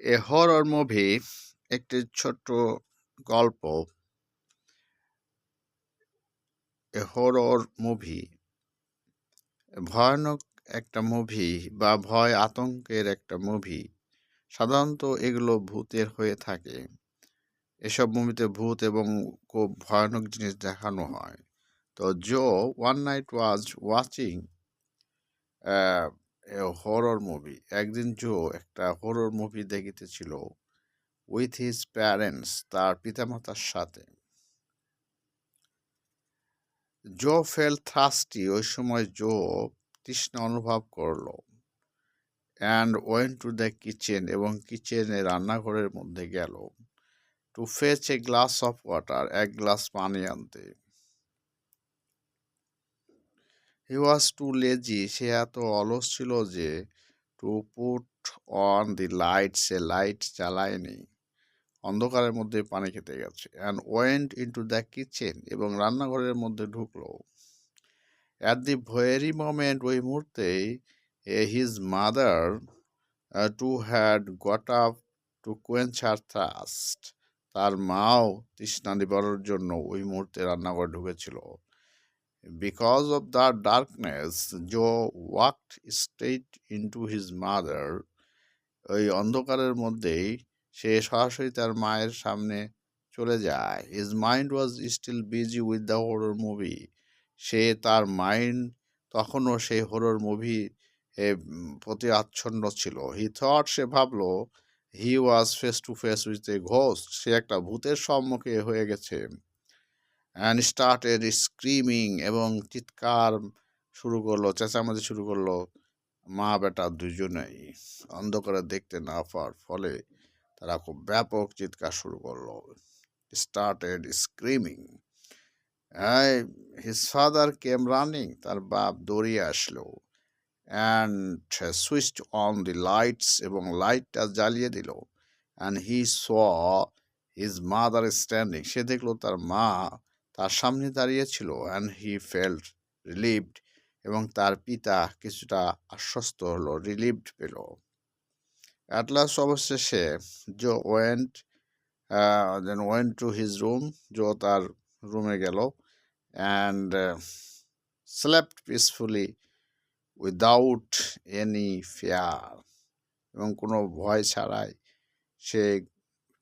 এ horror movie একটি ছোট্ট গল্প। এ হরর মুভি ভয়ানক একটা মুভি বা ভয় আতঙ্কের একটা মুভি। সাধারণত এগুলো ভূতের হয়ে থাকে। এসব মুভিতে ভূত এবং খুব ভয়ানক জিনিস দেখানো হয়। তো Joe one night was watching a horror movie. একদিন জো একটা হরর মুভি দেখিতেছিল উইথ হিজ প্যারেন্টস, তার পিতামাতার সাথে। জো ফেল থার্স্টি, ওই সময় জো তৃষ্ণা অনুভব করলো। And went to the kitchen, এবং কিচেনে রান্নাঘরের মধ্যে গেল। To fetch a glass of water, এক গ্লাস পানি আনতে। হি ওয়াজ টু লেজি, সে এত অলস ছিল যে to put on the light, সে লাইট জ্বালায়নি। অন্ধকারের মধ্যে পানি খেতে গেছে। And went into the kitchen, এবং রান্নাঘরের মধ্যে ঢুকলো। অ্যাট দি ভেরি মোমেন্ট, ওই মুহূর্তেই his mother too had got up to quench her thirst, তার মাও তৃষ্ণা নিবারণের জন্য ওই মুহূর্তে রান্নাঘরে ঢুকেছিল। Because of the darkness, Joe walked straight into his mother, ওই অন্ধকারের মধ্যেই সে সরাসরি তার মায়ের সামনে চলে যায়। His mind was still busy with the horror movie, সে তার মাইন্ড তখনও সেই হরর মুভি প্রতি আচ্ছন্ন ছিল। হি থট, সে ভাবলো, he was face to face with a ghost, সে একটা ভূতের সম্মুখে হয়ে গেছে। অ্যান্ড স্টার্টেড স্ক্রিমিং, এবং চিৎকার শুরু করলো, চেঁচামেচি শুরু করলো। মা বেটা দুজনেই অন্ধকারে দেখতে না পাওয়ার ফলে তারা খুব ব্যাপক চিৎকার শুরু করলো। Started screaming. His father came running, তার বাপ দৌড়িয়ে আসলো। And switched on the lights, এবং লাইটটা জ্বালিয়ে দিল। And he saw his mother standing, সে দেখলো তার মা তার সামনে দাঁড়িয়ে ছিল। অ্যান্ড হি ফেল্ট রিলিভড, এবং তার পিতা কিছুটা আশ্বস্ত হলো, রিলিভড পেল। অ্যাট লাস্ট, অবশেষে জো ওয়েন্ট টু হিজ রুম, জো তার রুমে গেল। And slept peacefully without any fear, এবং কোনো ভয় ছাড়াই সে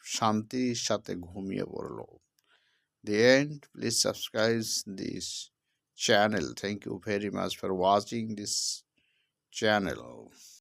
শান্তির সাথে ঘুমিয়ে পড়ল। The end. Please subscribe this channel. Thank you very much for watching this channel.